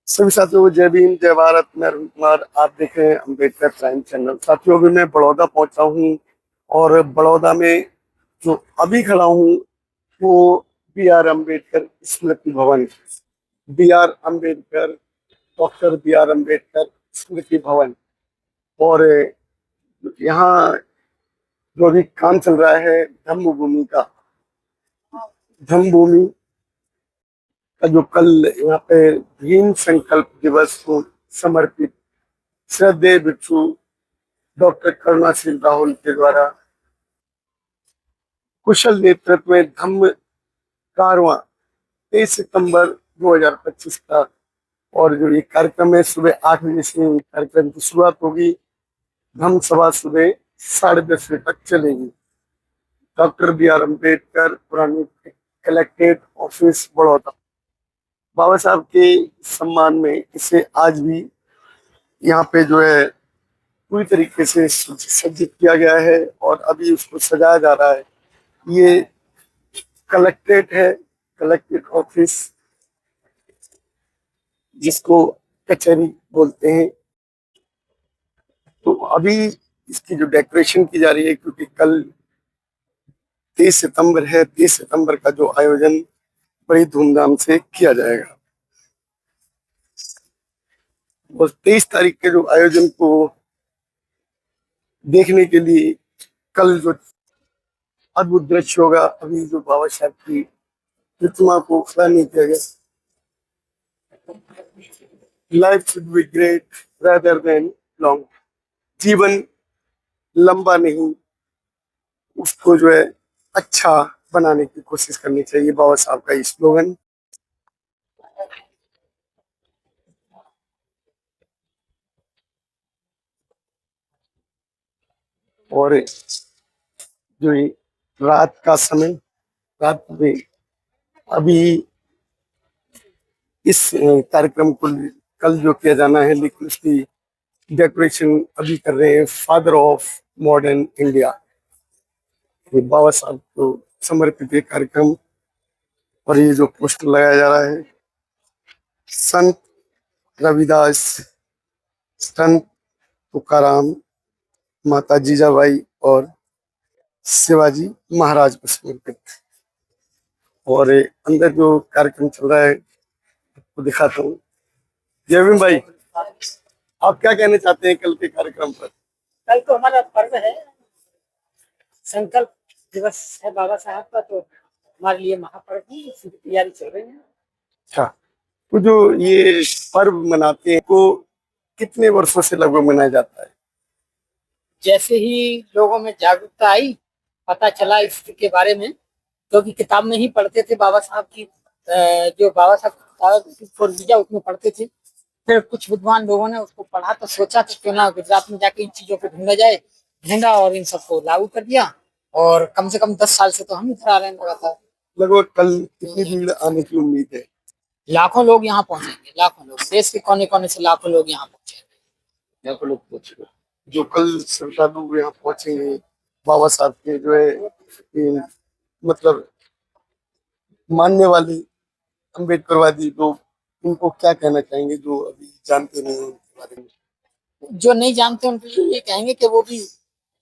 सभी साथियों को जय भीम जय भारत। मैं अरुण कुमार, आप देख रहे हैं अम्बेडकर प्राइम चैनल। साथियों अभी मैं बड़ौदा पहुंचा हूं और बड़ौदा में जो अभी खड़ा हूं वो बी आर अम्बेडकर स्मृति भवन, बी आर अम्बेडकर स्मृति भवन। और यहाँ जो अभी काम चल रहा है धम्म भूमि का जो कल यहाँ पे भीम संकल्प दिवस को समर्पित श्रद्धेय भिक्षु डॉक्टर करुणासिंह राहुल के द्वारा कुशल नेतृत्व में धम्म कारवां 23 सितंबर 2025 का। और जो ये कार्यक्रम है सुबह 8 बजे से कार्यक्रम की शुरुआत होगी। धम्म सभा सुबह 10:30 बजे तक चलेगी। डॉक्टर बी आर अम्बेडकर, पुरानी कलेक्ट्रेट ऑफिस, बड़ौदा। बाबा साहब के सम्मान में इसे आज भी यहाँ पे जो है पूरी तरीके से सज्जित किया गया है और अभी उसको सजाया जा रहा है। ये कलेक्ट्रेट है, कलेक्ट्रेट ऑफिस, जिसको कचहरी बोलते हैं। तो अभी इसकी जो डेकोरेशन की जा रही है, क्योंकि कल 23 सितंबर है, 23 सितंबर का जो आयोजन बड़ी धूमधाम से किया जाएगा। और 23 तारीख के जो आयोजन को देखने के लिए कल जो अद्भुत दृश्य होगा, अभी जो बाबा साहब की प्रतिमा को खड़ा नहीं किया गया। Life should be great rather than long. जीवन लंबा नहीं, उसको जो है अच्छा बनाने की कोशिश करनी चाहिए, बाबा साहब का ये स्लोगन। और जो ये रात का समय, रात में अभी इस कार्यक्रम को कल जो किया जाना है, लेकिन उसकी डेकोरेशन अभी कर रहे हैं फादर ऑफ मॉडर्न इंडिया, ये बाबा साहब को समर्पित ये कार्यक्रम। और ये जो पोस्टर लगाया जा रहा है, संत रविदास, संत तुकाराम, माता जीजाबाई और शिवाजी महाराज को समर्पित। और अंदर जो कार्यक्रम चल रहा है वो दिखाता हूँ। जय भीम भाई, आप क्या कहना चाहते हैं कल के कार्यक्रम पर? कल तो हमारा पर्व है, संकल्प दिवस है बाबा साहब का, तो हमारे लिए महापर्व है, इसकी तैयारी चल रही है। अच्छा, तो जो ये पर्व मनाते हैं को कितने वर्षों से लगभग मनाया जाता है? जैसे ही लोगों में जागरूकता आई, पता चला इसके बारे में, क्योंकि किताब में ही पढ़ते थे बाबा साहब की, जो बाबा साहब उसमें पढ़ते थे। फिर कुछ विद्वान लोगों ने उसको पढ़ा तो सोचा कि क्यों ना गुजरात में जाके इन चीजों को ढूंढा जाए, ढूंढा और इन सबको लागू कर दिया। और कम से कम 10 साल से तो हम इधर आ रहे हैं लगातार। लगभग कल कितनी भीड़ आने की उम्मीद है? लाखों लोग यहाँ पहुंचेंगे, लाखों लोग, देश के कोने कोने से लाखों लोग यहाँ पहुंचेंगे। यहाँ पर लोग पहुंचेंगे, जो कल श्रद्धालु यहाँ पहुंचेंगे बाबा साहब के जो है मतलब मानने वाले अम्बेडकरवादी लोग, उनको क्या कहना चाहेंगे जो अभी जानते नहीं हैं उनके बारे में? जो नहीं जानते उनके लिए ये कहेंगे कि वो भी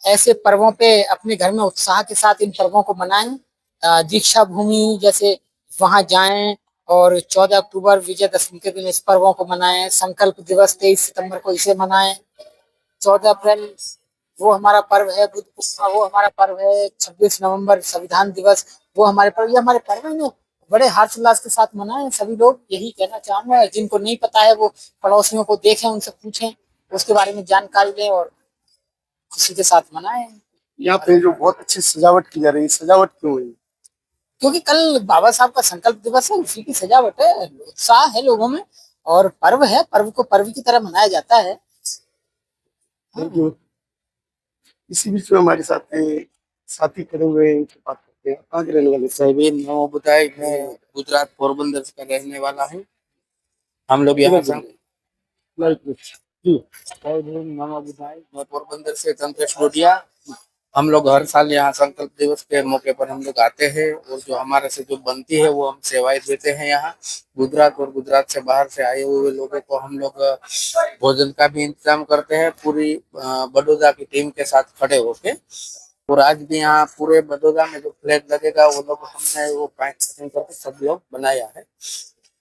ऐसे पर्वों पे अपने घर में उत्साह के साथ इन पर्वों को मनाएं। दीक्षा भूमि जैसे वहां जाएं और 14 अक्टूबर विजयदशमी के दिन इस पर्वों को मनाएं। संकल्प दिवस 23 सितंबर को इसे मनाएं। 14 अप्रैल वो हमारा पर्व है, बुद्ध पूर्णिमा वो हमारा पर्व है। 26 नवंबर संविधान दिवस वो हमारे पर्व, ये हमारे पर्व है ना, बड़े हर्षोल्लास के साथ मनाएं सभी लोग, यही कहना चाहूंगा। जिनको नहीं पता है वो पड़ोसियों को देखें, उनसे पूछें, उसके बारे में जानकारी लें और खुशी के साथ मनाएं। यहाँ पे जो बहुत अच्छी सजावट की जा रही है, सजावट क्यों हुई? क्योंकि कल बाबा साहब का संकल्प दिवस है, उसी की सजावट है, उत्साह है लोगों में और पर्व है, पर्व को पर्व की तरह मनाया जाता है। हाँ। इसी बीच में हमारे साथ साथी खड़े हुए हैं, इनसे बात करते हैं। कहाँ के रहने वाले? साहिबीन नमो बुदाई, मैं गुजरात पोरबंदर का रहने वाला हूँ। हम लोग यहाँ से जी, साहिबीन नमो बुदाई, मैं पोरबंदर से तंत्र स्टूडिया। हम लोग हर साल यहाँ संकल्प दिवस के मौके पर हम लोग आते हैं और जो हमारे से जो बनती है वो हम सेवाएं देते हैं यहाँ गुजरात। और गुजरात से बाहर से आए हुए लोगों को हम लोग भोजन का भी इंतजाम करते हैं पूरी बड़ौदा की टीम के साथ खड़े होके। और आज भी यहाँ पूरे बड़ौदा में जो फ्लैग लगेगा वो लोग हमने वो पैकिंग करके सब लोग बनाया है।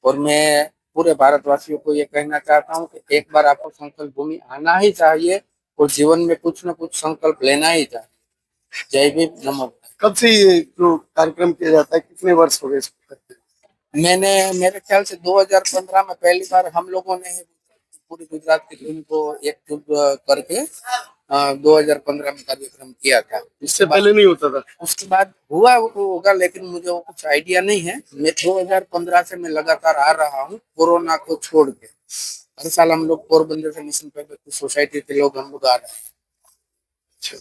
और मैं पूरे भारतवासियों को ये कहना चाहता हूँ कि एक बार आपको संकल्प भूमि आना ही चाहिए और जीवन में कुछ न कुछ संकल्प लेना ही चाहिए। जय भीम, नमो बुद्धाय। कब से ये जो कार्यक्रम किया जाता है, कितने वर्ष हो गए इसको करते हैं? मैंने मेरे ख्याल से 2015 में पहली बार हम लोगों ने पूरी गुजरात की टीम को एकजुट करके 2015 में कार्यक्रम किया था। इससे पहले नहीं होता था? उसके बाद हुआ होगा लेकिन मुझे वो कुछ आइडिया नहीं है। मैं 2015 से मैं लगातार आ रहा हूँ कोरोना को छोड़ के। हर साल हम लोग पोरबंदर से मिशन पेपर सोसाइटी के लोग हम लोग आ रहे हैं। अच्छा,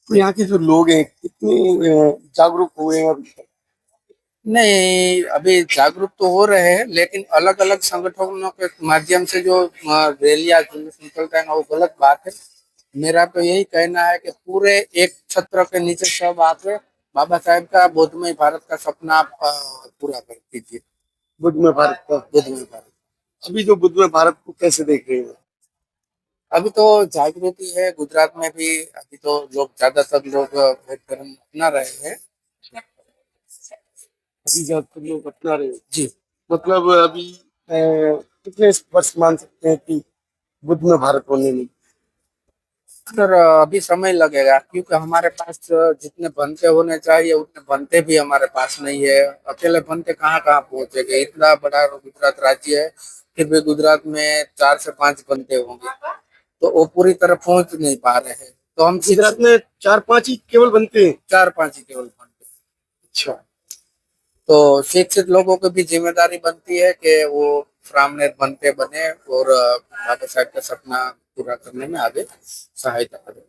तो यहाँ के जो लोग हैं कितने जागरूक हुए हैं? और नहीं, अभी जागरूक तो हो रहे हैं लेकिन अलग अलग संगठनों के माध्यम से जो रैलियां जुलूस निकलता है ना वो गलत बात है। मेरा तो यही कहना है कि पूरे एक छत्र के नीचे सब आके बाबा साहेब का बुद्धमय भारत का सपना आप पूरा कर दीजिए। बुद्धमय भारत का, बुद्धमय भारत अभी जो बुद्धमय भारत को कैसे देख रहे हैं? अभी तो जागृति है गुजरात में भी। अभी तो लोग ज्यादातर लोग वैदिक धर्म अपना रहे हैं। अभी ज्यादातर लोग अपना रहे हैं। जी, मतलब अभी कितने वर्ष मान सकते हैं कि बुद्धमय भारत होने में? सर अभी समय लगेगा क्योंकि हमारे पास जितने बनते होने चाहिए उतने बनते भी हमारे पास नहीं है। अकेले बनते कहाँ कहाँ पहुंचेंगे। इतना बड़ा गुजरात राज्य है फिर भी गुजरात में 4 से 5 बनते होंगे तो वो पूरी तरह पहुंच नहीं पा रहे हैं। तो हम गुजरात में 4-5 ही केवल बनते हैं? 4-5 ही केवल बनते हैं। अच्छा, तो शिक्षित लोगों की भी जिम्मेदारी बनती है कि वो फ्रामनेर बनते बने और बाबा साहब का सपना पूरा करने में आगे सहायता करें।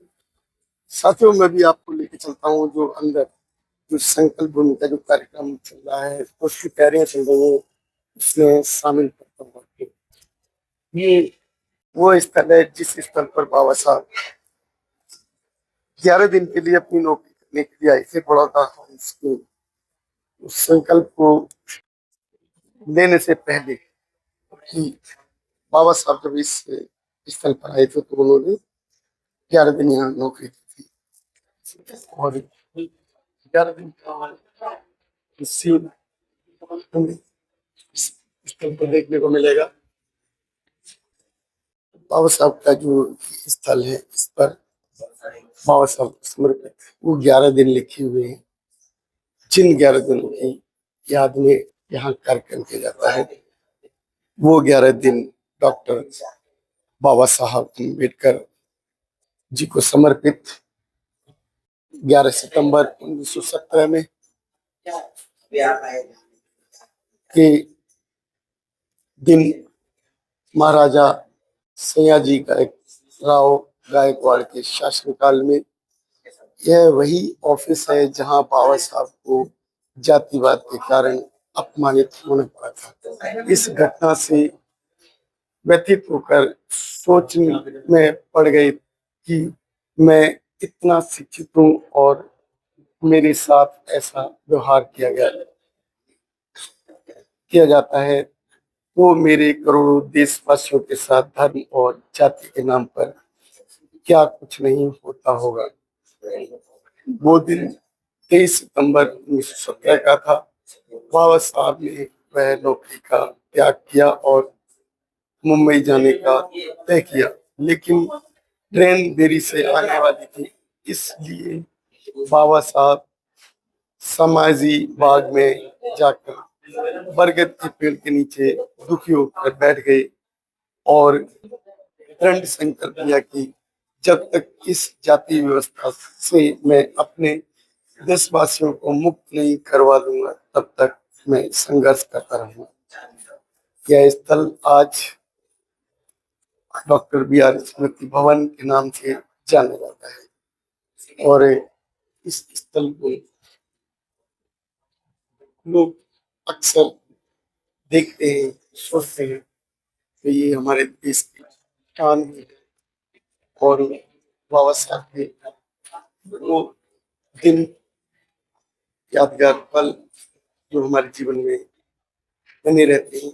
साथियों मैं भी आपको लेके चलता हूँ जो अंदर जो संकल्प भूमि का जो कार्यक्रम चल रहा है, उसकी तैयारियां चल रही है, उसमें शामिल करता हूँ आपको। ये वो स्थल है जिस स्थल पर बाबा साहब 11 दिन के लिए अपनी नौकरी करने के लिए आए थे बड़ौदा हाउस के। उस संकल्प को लेने से पहले कि बाबा साहब जब इस स्थल पर आए थे तो उन्होंने 11 दिन यहाँ नौकरी की थी। और 11 दिन का सीन हमें इस स्थल पर देखने को मिलेगा। बाबा साहब का जो स्थल है इस पर बाबा साहब को समर्पित वो 11 दिन लिखे हुए हैं। जिन 11 दिनों की याद में यहाँ कार्यक्रम किया जाता है वो 11 दिन डॉक्टर बाबा साहब अम्बेडकर जी को समर्पित 11 सितंबर 1917 में के दिन महाराजा सयाजी राव गायकवाड़ के शासनकाल में यह वही ऑफिस है जहां बाबा साहब को जातिवाद के कारण अपमानित होना पड़ा था। इस घटना से व्यथित होकर सोचने में पड़ गए कि मैं इतना शिक्षित हूँ और मेरे साथ ऐसा व्यवहार किया जाता है तो मेरे करोड़ों देशवासियों के साथ धर्म और जाति के नाम पर क्या कुछ नहीं होता होगा। वो दिन 23 सितंबर 1917 का था। बाबा साहब ने वह नौकरी का त्याग किया और मुंबई जाने का तय किया, लेकिन ट्रेन देरी से आने वाली थी, इसलिए बाबा साहब समाजी बाग में जाकर बरगद के पेड़ के नीचे दुखी होकर बैठ गए और दृढ़ संकल्प लिया कि जब तक इस जाति व्यवस्था से मैं अपने देशवासियों को मुक्त नहीं करवा दूंगा तब तक मैं संघर्ष करता रहूंगा। यह स्थल आज डॉक्टर बी.आर. स्मृति भवन के नाम से जाना जाता है और इस स्थल को लोग अक्सर देखते हैं, सोचते हैं कि ये हमारे देश की शान है और बाबा साहब के वो दिन, यादगार पल जो हमारे जीवन में बने रहते हैं।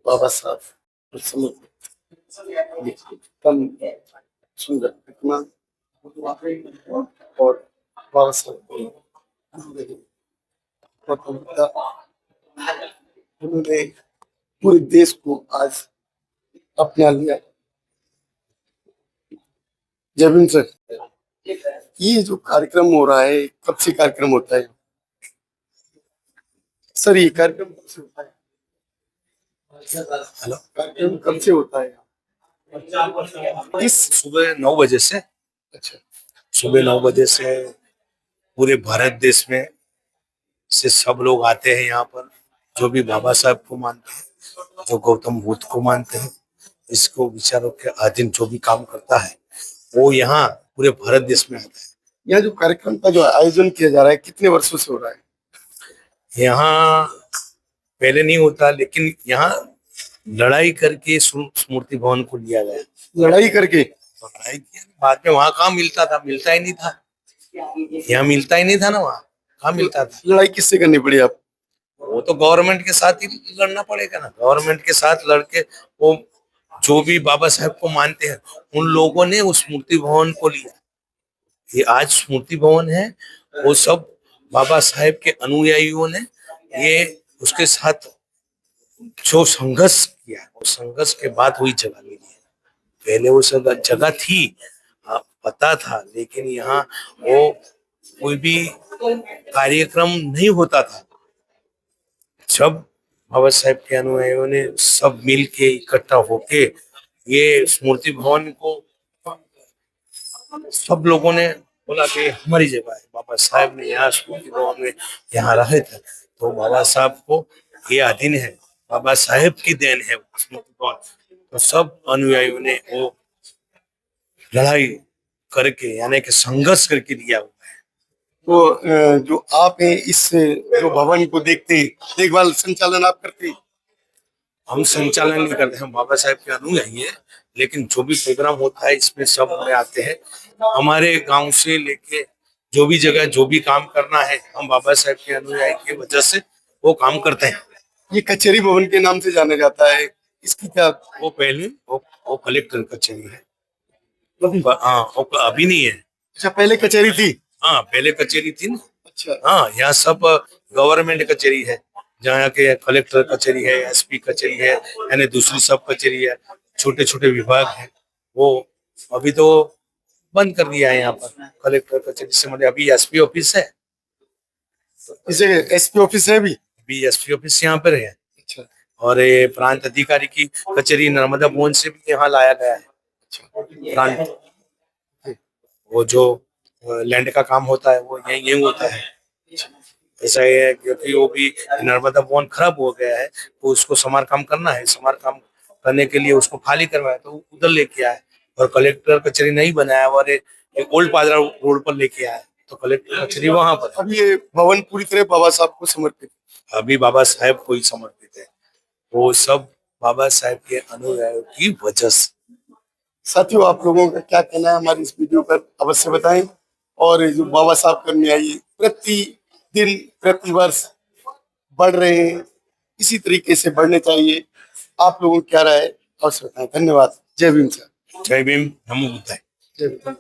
बाबा साहब को समर्पित कम सुंदर प्रतिमा और बाबा साहब को गौतम बुद्ध, उन्होंने पूरे देश को आज अपना लिया। जय भीम सर। ये जो कार्यक्रम हो रहा है, कब से कार्यक्रम होता है सर? ये कार्यक्रम कब से होता है? हेलो, कार्यक्रम कब से होता है? इस सुबह 9 बजे से। अच्छा, सुबह 9 बजे से पूरे भारत देश में से सब लोग आते हैं यहाँ पर, जो भी बाबा साहब को मानते हैं, जो गौतम बुद्ध को मानते हैं, इसको विचारों के अधीन जो भी काम करता है वो यहाँ पूरे भारत देश में आता है। यह जो कार्यक्रम का जो आयोजन किया जा रहा है, कितने वर्षों से हो रहा है? यहाँ पहले नहीं होता, लेकिन यहाँ लड़ाई करके स्मृति भवन को लिया गया। लड़ाई करके? लड़ाई किया, बाद में वहाँ कहाँ मिलता था, मिलता ही नहीं था। यहाँ मिलता ही नहीं था ना, वहाँ कहाँ मिलता था। लड़ाई किससे करनी पड़ी आप? वो तो गवर्नमेंट के साथ ही लड़ना पड़ेगा ना। गवर्नमेंट के साथ लड़के वो जो भी बाबा साहब को मानते हैं उन लोगों ने उस स्मृति भवन को लिया। ये आज स्मृति भवन है, वो सब बाबा साहब के अनुयायियों ने ये उसके साथ जो संघर्ष किया, वो संघर्ष के बाद हुई जगह मिली है। पहले वो जगह थी, पता था, लेकिन यहाँ वो कोई भी कार्यक्रम नहीं होता था। जब बाबा साहब के अनुयायियों ने सब मिल के इकट्ठा होके ये स्मृति भवन को, सब लोगों ने बोला कि हमारी जगह है। बाबा साहब ने यहाँ स्मृति भवन में यहाँ रहे थे, तो बाबा साहब को ये अधीन है, बाबा साहब की देन है स्मृति भवन। तो सब अनुयायियों ने वो लड़ाई करके, यानी कि संघर्ष करके लिया हुआ है। तो जो आप हैं, इस जो भवन को देखते हैं, देखभाल संचालन आप करते हैं? हम संचालन नहीं करते, हम बाबा साहब के अनुयायी हैं, लेकिन जो भी प्रोग्राम होता है इसमें सब में आते हैं। हमारे गांव से लेके जो भी जगह जो भी काम करना है, हम बाबा साहब के अनुयायी की वजह से वो काम करते हैं। ये कचहरी भवन के नाम से जाना जाता है, इसकी क्या? वो पहले वो कलेक्टर कचहरी है। हाँ, वो अभी नहीं है। अच्छा, पहले कचहरी थी? हाँ, पहले कचहरी थी ना। अच्छा। हाँ, यहाँ सब गवर्नमेंट कचहरी है, जहाँ के कलेक्टर कचहरी है, एसपी कचहरी है, यानी दूसरी सब कचहरी है, छोटे छोटे विभाग है। वो अभी तो बंद कर दिया है यहाँ पर कलेक्टर कचहरी से। मतलब अभी एसपी ऑफिस है। इसे एसपी ऑफिस है अभी एसपी ऑफिस यहाँ पर है। अच्छा। और ये प्रांत अधिकारी की कचहरी नर्मदा भवन से भी यहाँ लाया गया है। प्रांत, वो जो लैंड का काम होता है वो यही होता है। ऐसा है क्योंकि वो भी नर्मदा भवन खराब हो गया है, तो उसको समारकाम करना है। समारकाम करने के लिए उसको खाली करवाया, तो उधर लेके आए। और कलेक्टर कचहरी नहीं बनाया और एक ओल्ड पादरा रोड पर लेके आए, तो कलेक्टर कचहरी वहां पर। अब ये भवन पूरी तरह बाबा साहब को समर्पित? अभी बाबा साहब को ही समर्पित है। वो सब बाबा साहब के अनुयायियों की वजह से। साथियों, आप लोगों का क्या कहना है हमारी इस वीडियो पर अवश्य बताएं। और जो बाबा साहब का अनुयायी प्रतिदिन प्रतिवर्ष बढ़ रहे हैं, इसी तरीके से बढ़ने चाहिए। आप लोगों की क्या राय है अवश्य बताएं। धन्यवाद। जय भीम सर। जय भीम, नमो बुद्धाय। जय भीम।